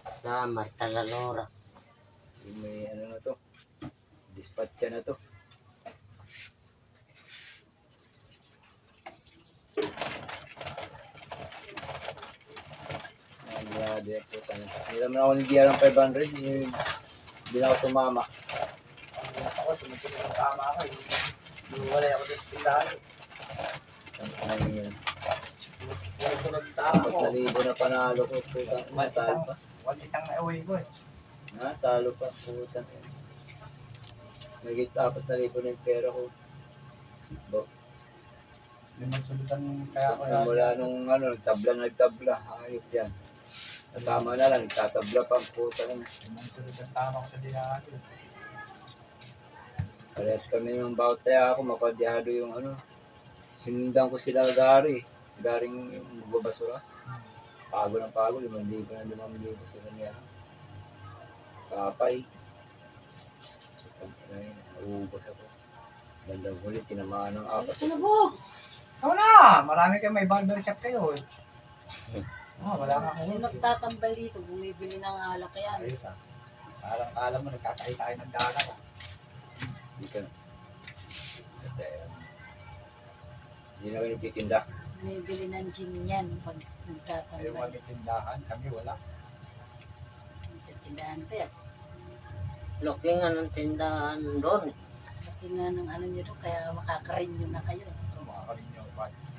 Sa Martalalora. May ano na to. Dispatcha na to. Hindi naman ako nagbiya ng 500. Hindi na ako tumama. Ako, tumutuloy ng tama ako. Wala ako sa tindahan. Ano yun? Ito nagtama ko. 4,000 na panalo ko. Talo pa. Walitang na uwi ko eh. Talo pa. Putang. Nagit 4,000 na yung pera ko. Limang sulutan kaya ako Mula nung nagtabla. Ayos yan. Tama na lang, nagtatabla pa ang puta lang. limang sulutan tama ko sa dinahati. Parehas kami ng bawat kaya ako, mapadyado yung Sinundan ko sila garing magbabasura. Pago ng pago, 5,000 na 5,000 sila niya. Kapay. Naubos ako. Bandang huli, tinamaan ng 4. Ito na, Bogs! Ikaw na! Marami kayo may barber shop kayo eh. Wala nga Yung akong nagtatambay dito, bumibili ng alak yan. ayos ah. Alam mo, nagkakain tayo ng dagat ah. Hindi ka. Hindi na kayo nagtitinda. Bumibili ng gin yan pag Ayaw nagtatambay. kami tindahan, kami wala. Tindahan pa yan. Laki nga ng tindahan doon. Laki nga ng ano nyo doon, kaya makakarenew na kayo. Ito, makakarin nyo.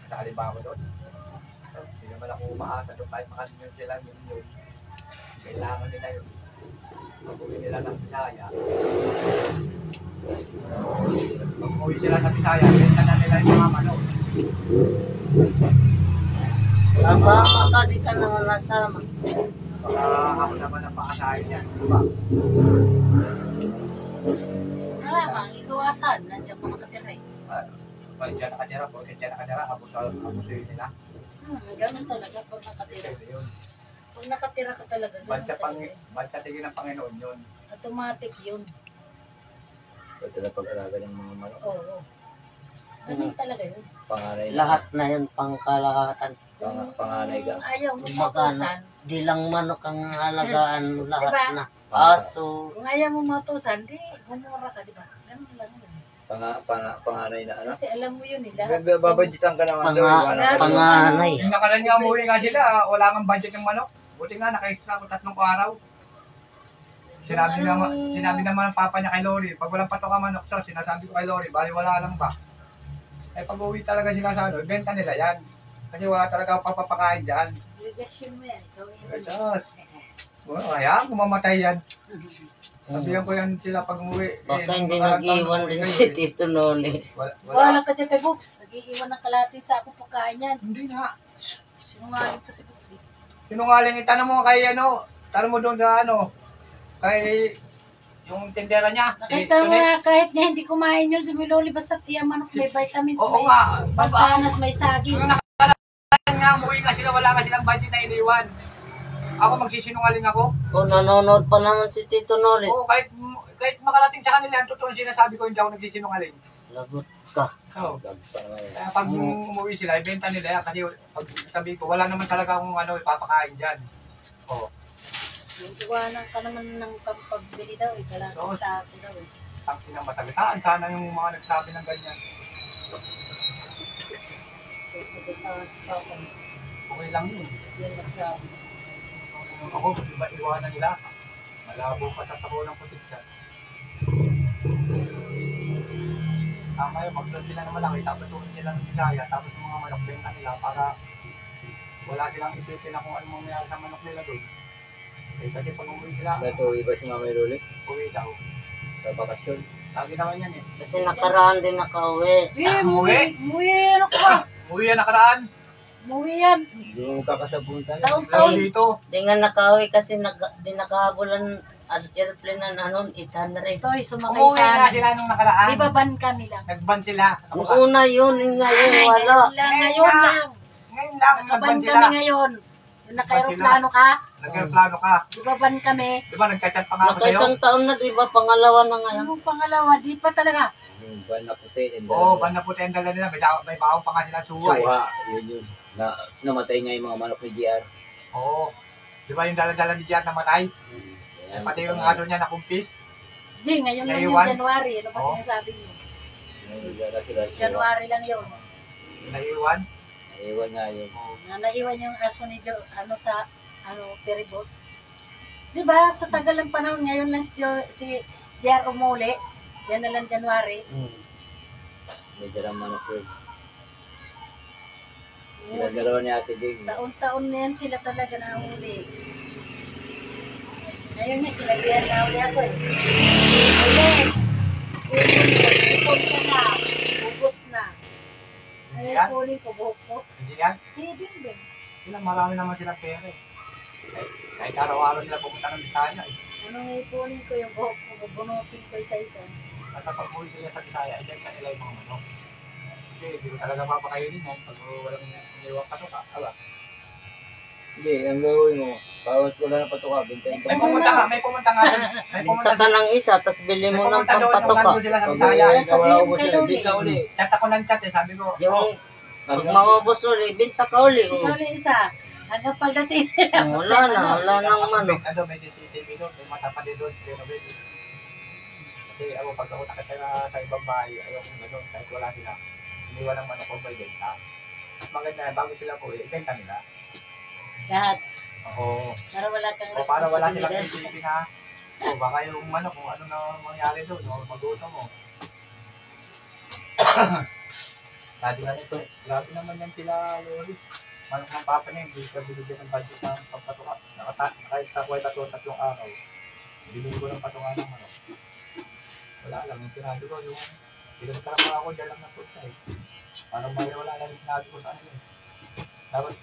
Kasali ba ako doon? Hindi naman ako umaasa doon kahit makarin nyo sila yun. Kailangan nila yun. Pag-uwi nila ng Bisaya. Pag-uwi sila sa Bisaya, benta na nila yung mga manok. Nasama ka, di ka naman nasama. Baka ako naman ang pakasahin yan. Diba? Malamang, ikawasan, nandiyan ko nakatira eh. Pag dyan nakatira, pag dyan nakatira, abusuhin nila. Ganun talaga pag nakatira. Pwede yun. Pag nakatira ka talaga, ganun talaga. Bansa tingin ng Panginoon yun. Automatic yun. Ito na pag-araga ng mga manok. Oo. Ganun talaga yun. Panganay na. Lahat na yun pangkalahatan. Panganay ka. Ayaw mo Kumbaga matusan. di lang manok ang halagaan mo, lahat Diba? na. Aso, Kung ayaw mo matusan, di, gumura ka, di ba? Ganun lang yun. Panganay na Kasi alam mo yun eh, lahat. Babadgetan ka naman daw. panganay. Yung nakalan nga umuwi nga sila, wala kang budget ng manok. Buti nga, naka-extra ko 3 araw. Sinabi naman ng papa niya kay Lori, pag walang patok ang manok sauce, sinasabi ko kay Lori, bali wala lang ba? Eh pag uwi talaga sila sa benta nila yan. Kasi wala talaga papapakain dyan. Obligasyon mo yan, ikaw yun. Jesus. Well, kaya kumamatay yan. Sabihan ko yan sila pag umuwi. Baka nung hindi nakaraan nag-iwan taon, din umuwi si kayo, Tito Noli. Wala ka dyan kay Books. Nag-iiwan ng kalahati sa akong pagkain yan. Hindi nga. Sinungaling to si Books eh. Sinungaling, itanong mo kay tanong mo doon sa kay yung tindera niya. Nakita mo na kahit nga hindi kumain yun si Miloli, basta tiyan manok may vitamins, Oo may nga. pansanas, may saging. Yung nakakalan nga, umuwi nga sila, wala nga silang budget na iniwan. Ako magsisinungaling ako. Kung nanonood pa naman si Tito Noli, Oo, kahit makarating sa kanila, ang totoo sinasabi ko, hindi ako nagsisinungaling. lagot ka. Oo. Vlogs pa naman. Kaya pag umuwi sila, ibenta nila yan. Kasi pag sabi ko, wala naman talaga akong ipapakain dyan. Oo. Iwanan ka naman ng pagbili daw eh, kailangan Oo. sa akin daw eh. Ang pinamasagasaan, sana yung mga nagsabi ng ganyan. Sabi sa papa, Okay lang yun. yan nagsabi. Ako, iwanan nila. Malabo pa sa sakulang posisyon. Tama yun, mag-load sila ng malaki, tapos tuloy nila ng Bisaya, tapos yung mga manok benta nila para wala silang isipin na kung ano mangyayari sa manok nila doon. Eh, kasi pag umuwi sila, Natuwi ba si Mama Luli? uwi daw. Sa bakasyon? Lagi naman yan eh. Kasi nakaraan din nakauwi. Muwi yan ako ba? Uwi yan nakaraan. Muwi yan. Hindi mo kakasabutan. Taon-taon. Lalo dito. Di nga nakauwi kasi di nakahabulan airplane na nanon 800. Ito ay sumakay Umuwi nga sa sila nung nakaraan. Di ba ban kami lang? Nag-ban sila. Ang una yun, yung ngayon wala. Ngayon lang. Ngayon lang, Nakaban nag-ban sila. kami ngayon. Yung naka-aeroplano ka. Nag-aeroplano ka. Di ba ban kami? Di ba nagchat-chat pa nga ako sa'yo? Nakaisang taon na, di ba? Pangalawa na ngayon. Yung pangalawa, di pa talaga. Yung ban na puti. Oo, ban na puti ang dala nila. May baon pa nga sila suwa eh. Suha. Yun yun. Namatay nga yung mga manok ni GR. Oo. Di ba yung dala-dala ni Jan namatay? Pati yung aso niya nakumpis. Hindi, ngayon lang yung Naiwan? January. Ano pa Oo. sinasabi niyo? January lang yun. Naiwan. Naiwan nga yun. Na naiwan yung aso ni sa ferryboat. Di ba, sa tagal ng panahon, ngayon lang si Jer umuli. Yan na lang January. May dalang manok yun. Ginagalaw ni Ate Bing. Taon-taon na yan sila talaga na uli. Ngayon nga, sinabihan na uli ako eh. Ulit! Ipon ka na. Ubus na. Hindi Ngayon yan? kuling ko, buhok ko. Hindi yan. Si Bimbing. Sila, marami naman silang pera eh. Kahit araw-araw sila pumunta ng Bisaya eh. Anong ipunin ko yung buhok ko, bubunutin ko isa-isa. At kapag uwi sila sa Bisaya, dyan kanila yung mga manok. Kasi hindi ko talaga mapakainin mo pag walang iniwang katuka. Aba. Hindi, ang gawin mo. Bawat wala na patuka, bintayin May ka. pumunta nga, may pumunta nga. May pumunta Punta ka ng isa, tapos bili mo ng pumunta doon yung pampatuka. nandun sila sa Bisaya. Kaya sabihin mo kay Loli. Di ka uli. Chat ako ng chat eh, sabi ko, Yung pag maubos uli, binta ka uli. Ikaw na isa. Hanggang pagdating Wala na, wala nang manok. ano, may CCTV doon, may mata pa din doon, pero baby. Kasi ako, pag ako nakatira sa ibang bahay, ayaw kong gano'n, kahit wala sila. Iniwan ng manok ko, may benta. Maganda, bago sila po, ibenta nila. Lahat. Oo. Para wala kang O para wala silang responsibilidad. CCTV na, o baka yung manok, kung ano na mangyari doon, o magutom mo. Sabi nga nito, grabe naman yan sila, Lori. Manok ng papa niya, hindi ka binigyan ng budget ng pampatuka. Kahit sa kuweta to, 3 araw, binili ko ng patuka ng manok. Wala lang, yung sinabi ko, yung pinagkarap ako, dyan lang na punta eh. Parang may wala lang yung sinabi ko sa ano eh. Dapat,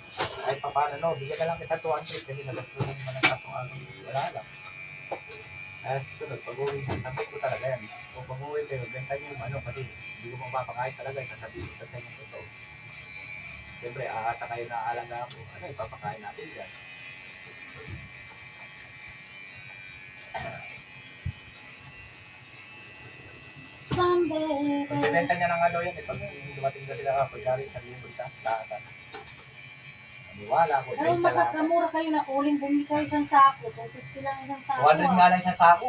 kahit pa paano, no, bigyan na lang kita 200 kasi nagastunan naman ng 3 araw. Wala lang. Kaya sunod, pag-uwi, nabit ko talaga yan. Kung pag-uwi kayo, benta niyo yung ano, kasi hindi ko mapapakain talaga, sasabihin ko sa inyo ito. Siyempre, aasa kayo na alaga ako. Ano, ipapakain natin yan. Someday. Kung binenta niya ng ano yan, pag dumating na sila kapag yari sa libo isa, lahat. Maniwala ko, Pero benta lang. makakamura kayo na uling bumili kayo isang sako. 250 lang isang sako. 200 nga lang isang sako.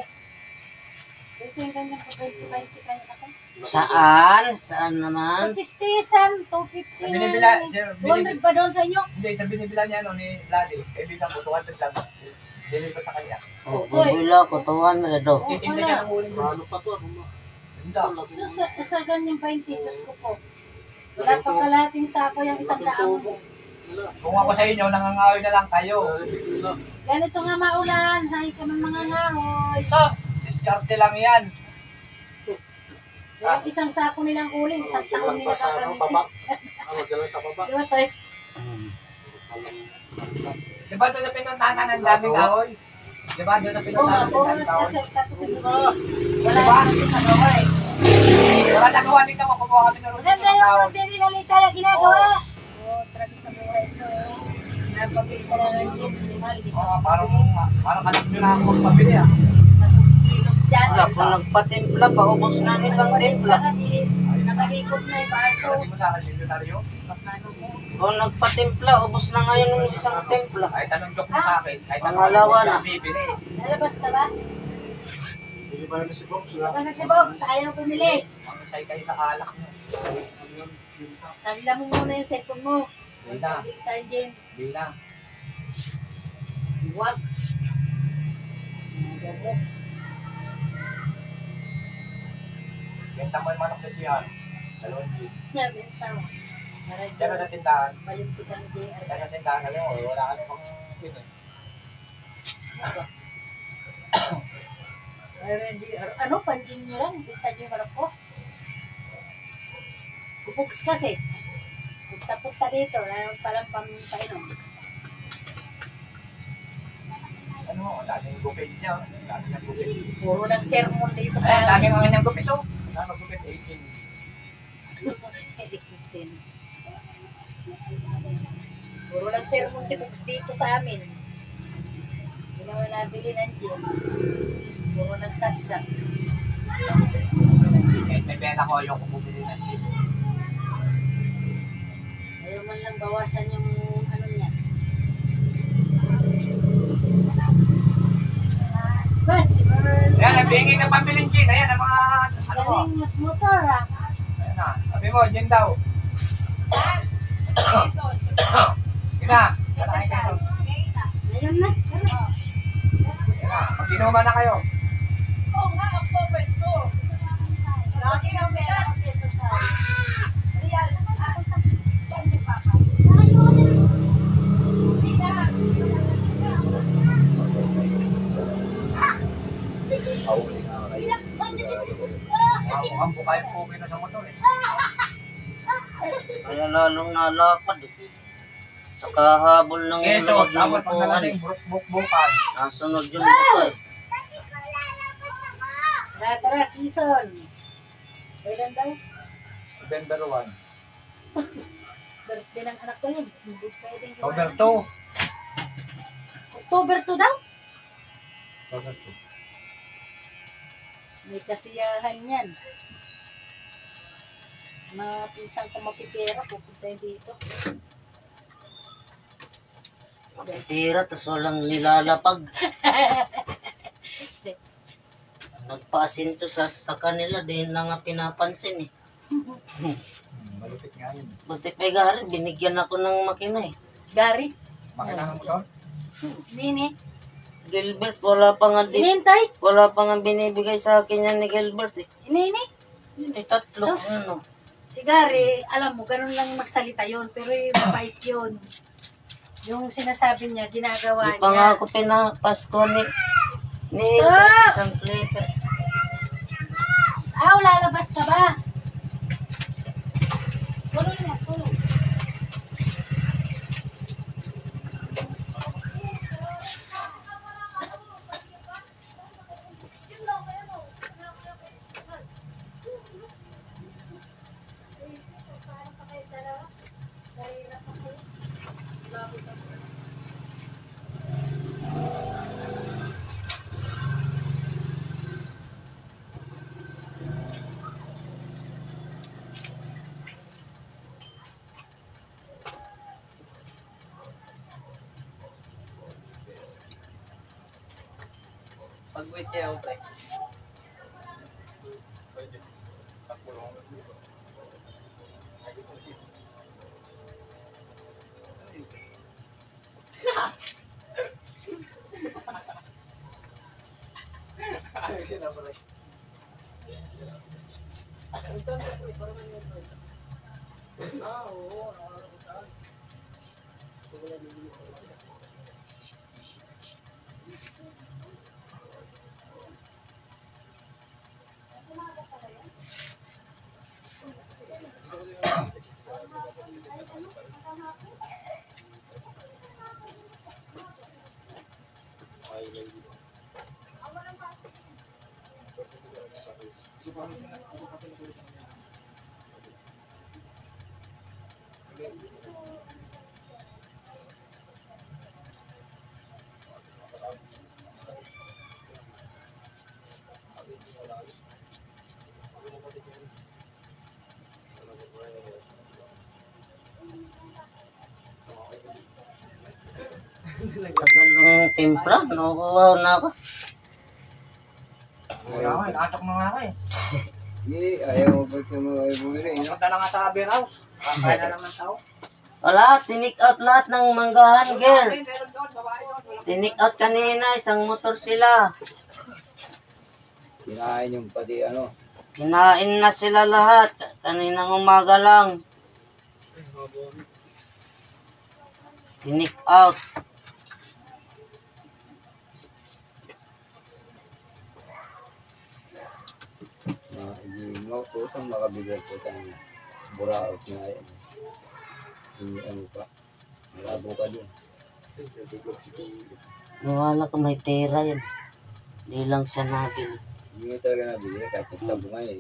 Kasi yung ganyan po 20 kanya ako. Saan? Saan Sa naman? tistisan, 250 Binibila, na. sir, 200 pa doon sa inyo. Hindi, sa binibila niya ano, ni Vladi, kaibigan ko, 200 lang. Dili ko sa kanya. Oh, bibila ko, 200 daw. Titinda niya ng uling doon. pa to? Hindi. So, sa ganyang 20, Diyos ko po. Wala pa kalating sako yung isang daan mo. Kung ako sa inyo, nangangawi na lang kayo. Ganito nga maulan, hay ka ng mga ngahoy. So, diskarte lang yan. Yung isang sako nilang uling, isang taon nila gagamitin. Magdala sa baba. Di ba tayo? Diba doon na pinuntahan ng daming kahoy? Diba doon na Oo nga, pinuntahan ng oo daming nga, kahoy? kasi tapos siguro. Wala Diba? naman sa gawa eh. Wala nagawa dito, makukuha kami ng Maganda yung route nila Lita na ginagawa. Oo, tragis na buhay ito. Napabili ka na ng gin, di ba? Hindi Oo, ka parang mabili. alam nyo na ako magpabili ah. Kilos dyan. Wala, kung nagpatimpla, paubos na ng isang timpla. Nakalikot na yung baso. Sabi mo sa akin, sekretaryo, Ano mo? Kung nagpatimpla, ubos na ngayon ng isang timpla. kahit anong joke mo sa akin, kahit anong Pangalawa joke na. sa bibili. Lalabas ka ba? Hindi pa na si Box. Kasi si Bob, sa ayaw pumili. Mamasay kayo sa alak mo. Sagla mo muna yung cellphone mo. Hindi na, Big time din. hindi na. Huwag. Benta mo yung manok na diyan. Dalawang gin. Benta mo. Diyan ka sa tindahan. Malimpitan ni JR. Diyan sa tindahan na lang, wala ka na pang gin eh. Ano, panjin nyo lang. Benta nyo yung manok ko. Si Books kasi. Punta-punta dito. Parang painom. Ano, ang daming gupit niya. Ang daming ng gupit. Puro ng sermon dito Ay, ang sa daming mga ng gupit oh. Ang gupit 18. Puro lang sermon si Books dito sa amin. Hindi naman nabili ng gin. Puro lang saksak. Kahit may pera ko, ayoko bumili ng gin. Ayaw man lang bawasan yung ano niya. Galing motor ah. Ayan na. Sabi mo, dyan daw. Yun na. Kalahin kayo. Ngayon na. Ayan na. Mag-inuman na kayo. Hawli nga kayo. Mukhang bukayang pugi na sa motor eh. Kaya lalong nalapad eh. Sa kahabol ng Keso, luwag ng tawag pag upuan eh. nalasing, bukbukan. Nasunod yung buka eh. Tara, tara, Quezon. Kailan daw? November 1. Birthday ng anak ko yun. Hindi pwedeng October iwanan. 2. October 2 daw? October 2. May kasiyahan yan. Mga pinsang ko mapipera, pupunta yun dito. Tira, tas walang nilalapag. Nagpa-asinso sa kanila, di na nga pinapansin eh. Malupit nga yun. Buti pa gari, binigyan ako ng makina eh. Gary, Makina ng motor? Nini, Gilbert, wala pa nga inintay? wala pa nga binibigay sa akin yan ni Gilbert eh. Nini? Yun eh, tatlo. Ano? Si Gary, alam mo, ganun lang magsalita yon pero mabait yun. Yung sinasabi niya, ginagawa Di pa nga niya. ako pinapasko ni Ah! isang flavor. Lalabas ka ba? Tuloy na, tuloy. Pag-wait kayo, pre. Tagal ng timpla, nakukuha na ako. Kaya ako, inaasok na nga ako eh. Hindi, ayaw mo ba't mo ayaw bumili, no? Punta na nga sa beer house. Kakain na naman tao. Wala, tinik out lahat ng manggahan, girl. Meron doon, babae doon. Tinik out kanina, isang motor sila. Kinain yung pati ano. Kinain na sila lahat. Kaninang umaga lang. Tinik out. Hindi mo po itong makabigay po tayo. Buraot nga yan. Hindi ano pa. Malabo ka din. Nawala ka may pera yan. Di lang siya nabili. Hindi nga talaga nabigay. Kahit nagtabungan eh.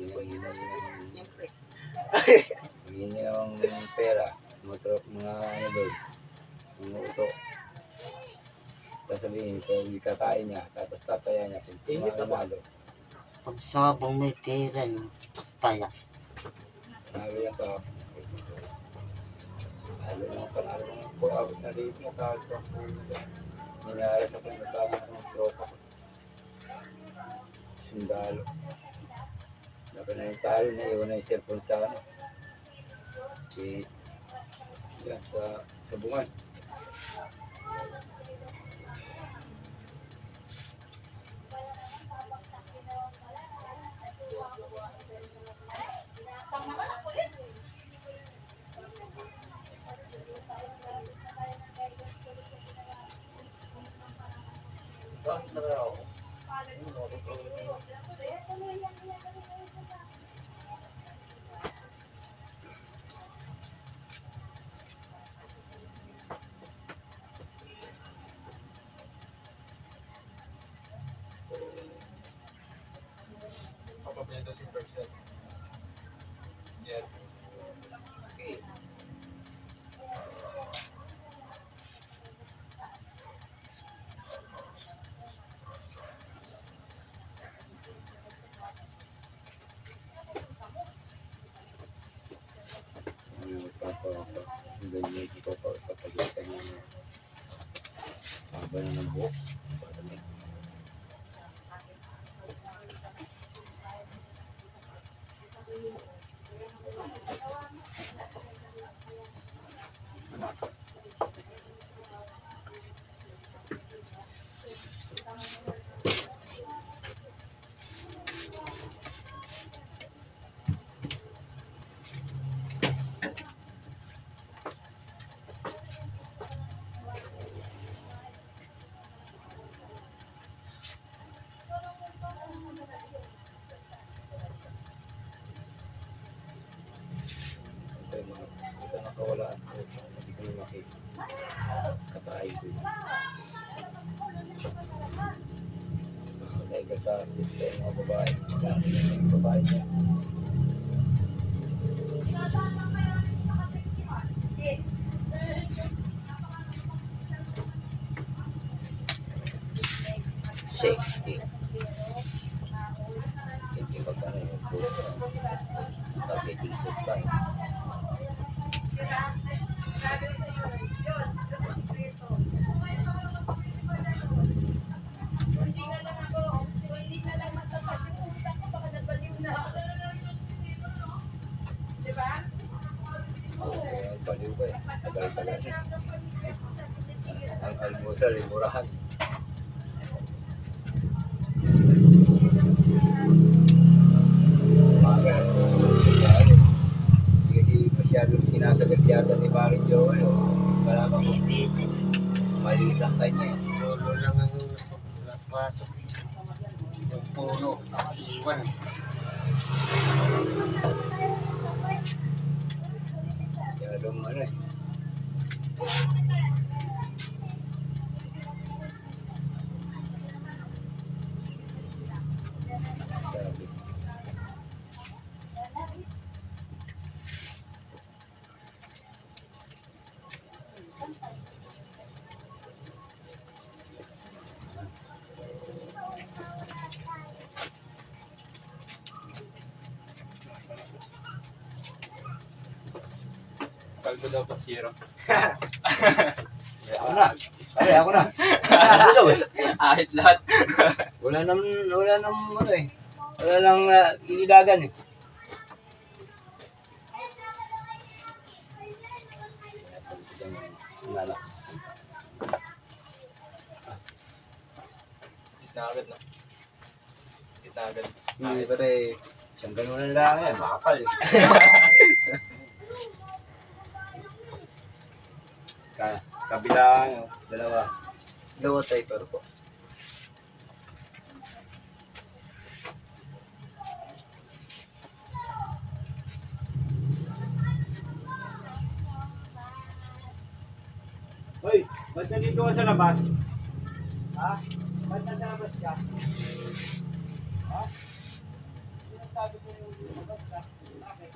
Hindi namang pera. Mga ano doon. Mga uto. Tapos sabihin, kung hindi kakain niya, tapos tataya niya, kung tumanalo. Pag sabong may pera, no? Pastaya. Sabi yan pa. Lalo ng panalo ng pag-abot na dito na tawag ko. Ninaras ako yung nagkabot ng tropa ko. Sundalo. Dapat Pananitalo na iwan na yung cellphone sa ano. Yan, sa bungan. Bakit na ako? Papapili daw si Percel. Jet. Okay. Ganyan ito papagalitan niya na haba na ng buhok. Ito nakawalaan ko. Hindi ko na makita. Katay ko yun. Dahil ka-target sa mga babae. Dahil na yung babae niya. Sexy. Hindi magkano yung puso. Nakabitisip pa eh. Baliw ka eh. Tagal-tagal. Ang almusal ay murahan. Umaga. Hindi kasi masyadong sinasagot yata ni Maring Joel. Wala bang Bibitin. maliit ang kanya eh. Lolo lang ang napasok. Yung puno, iwan. Masyadong ano eh. Sabi. Kalbo daw po zero. Ako na. Ay, ako na. Ako daw eh. Ahit lahat. Wala nang ano eh. Wala nang ilagan eh. Nalak. Is na agad na. Is na agad. Hindi pa tayo. Isang ganun lang yan. Makapal eh. Kabila ano, dalawa. Dalawa tayo pero po. Hoy, ba't nandito ka sa labas? Ha? Ba't nasa labas ka? Ha? Sinasabi ko yung labas ka. Bakit?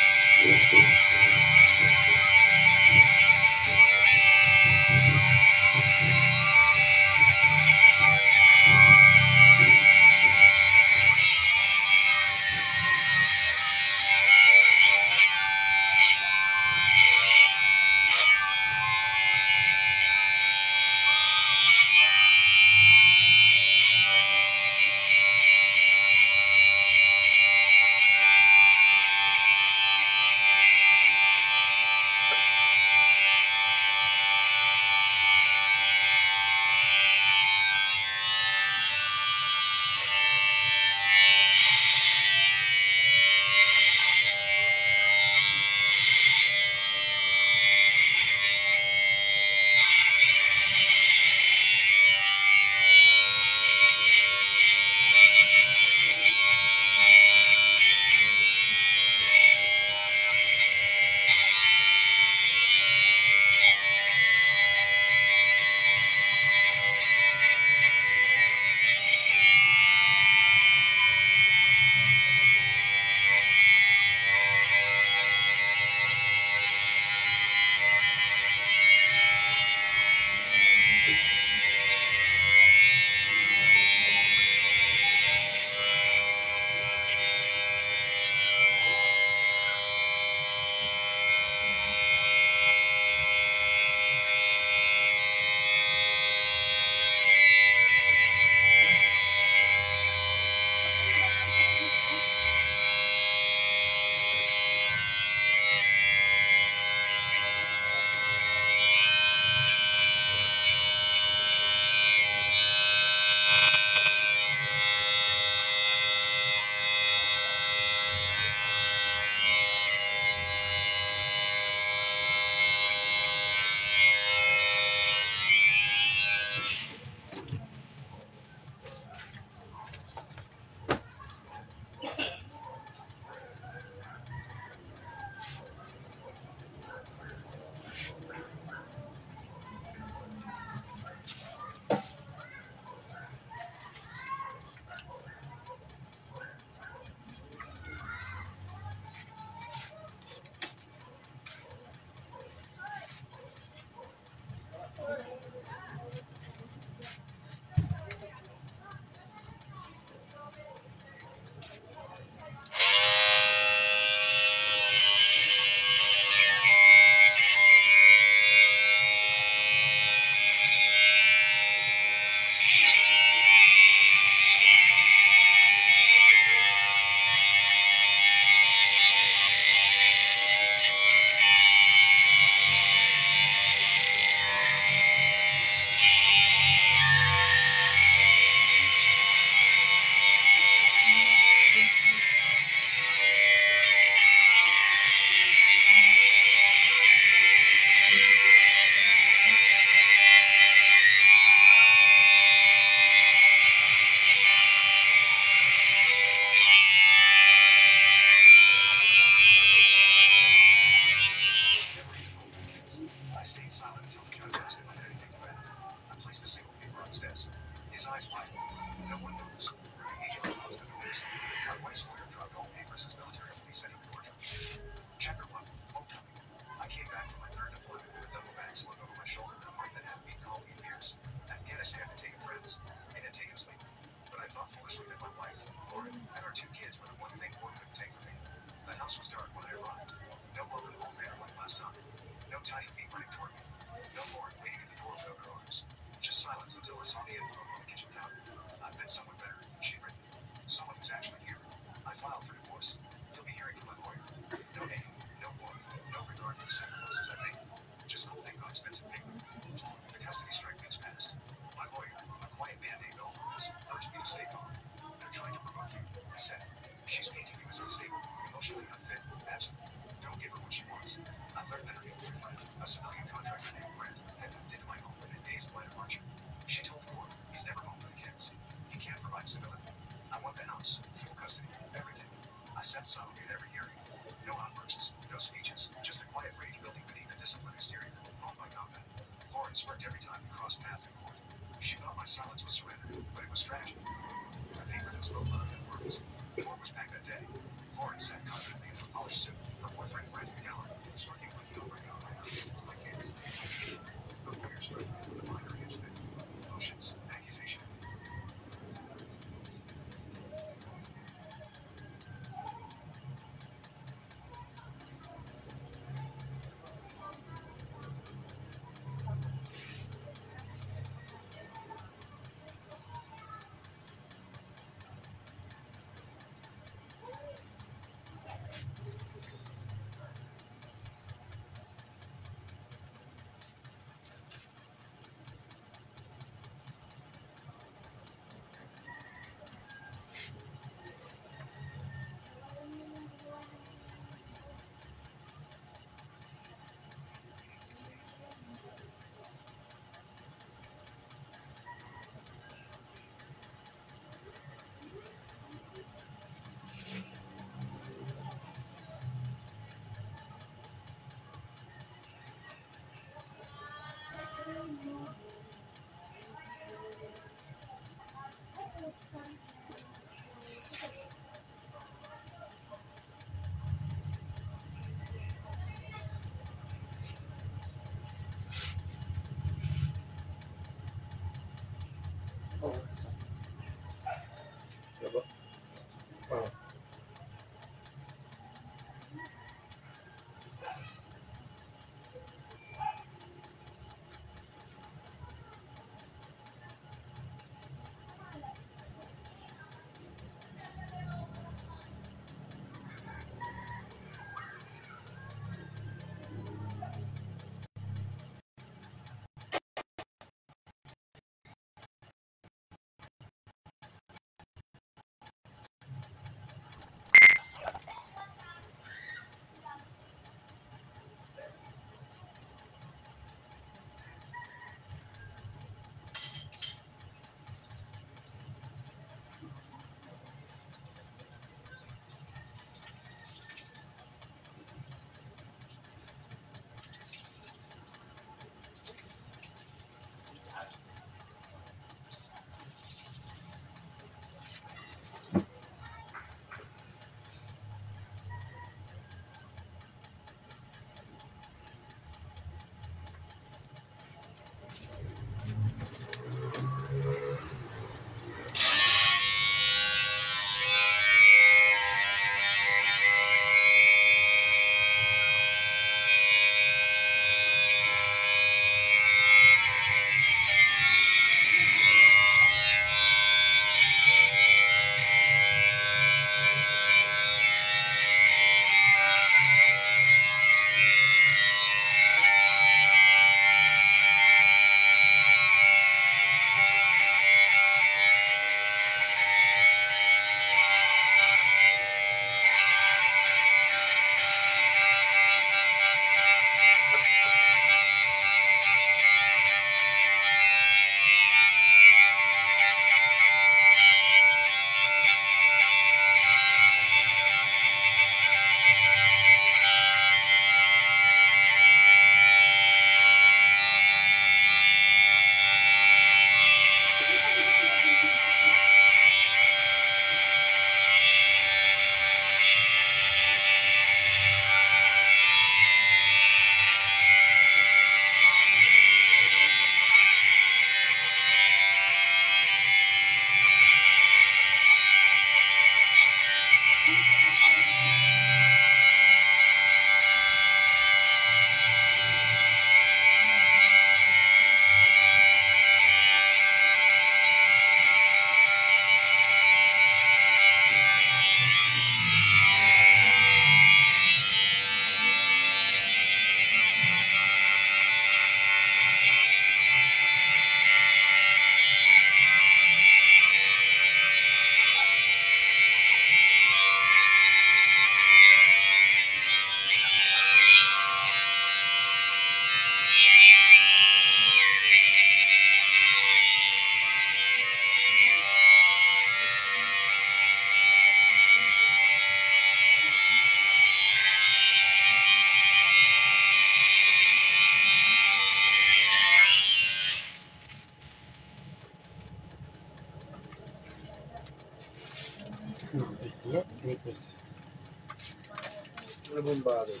malaking bagay.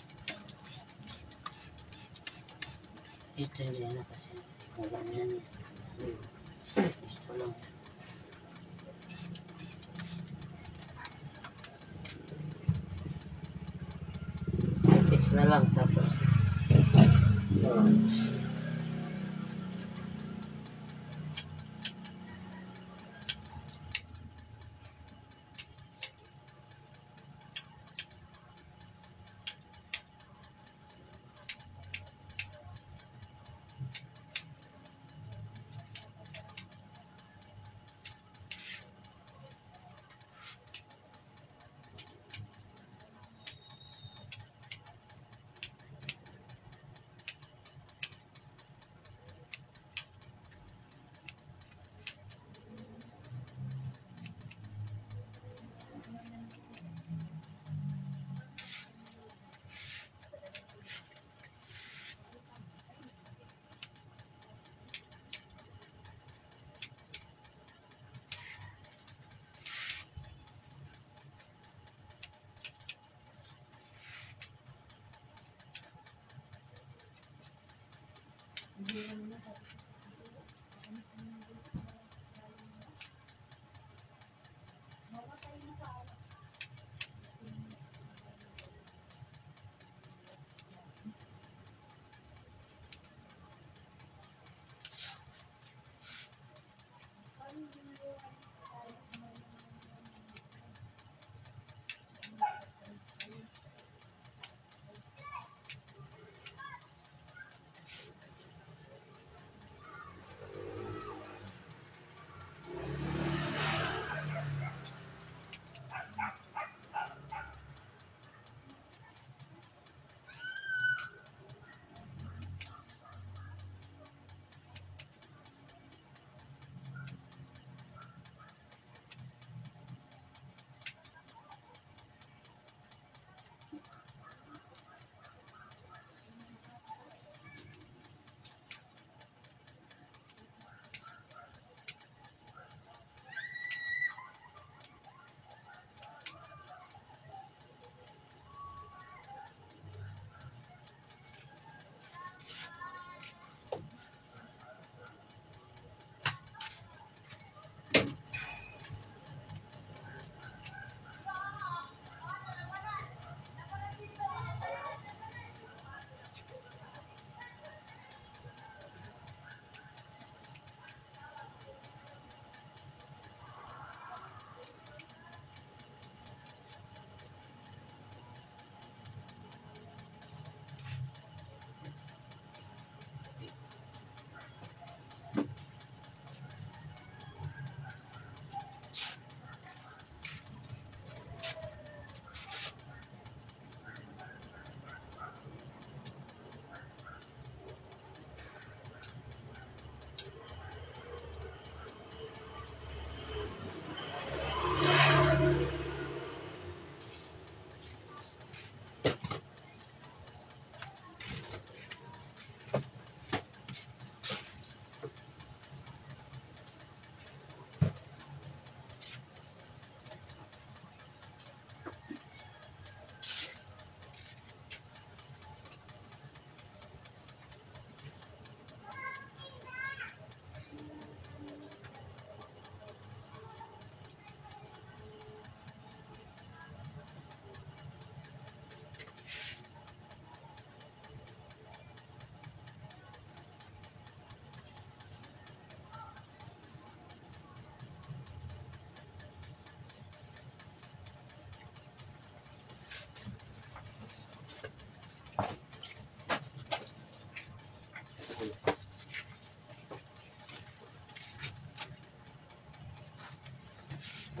Ito hindi na kasi. Kung ganyan yan. Gusto lang. Itis na lang tapos.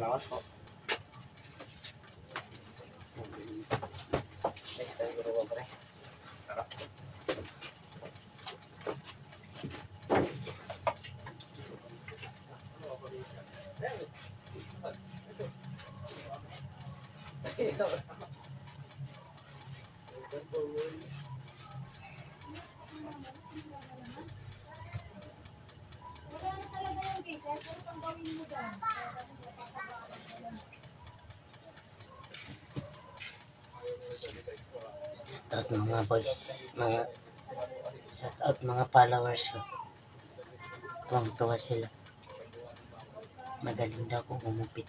Salamat po. Next time ko po, pre. Wala na talaga yung case. Ano pang gawin mo dyan? mga boys, shout out mga followers ko. Tuwang-tuwa sila. Magaling daw ako gumupit.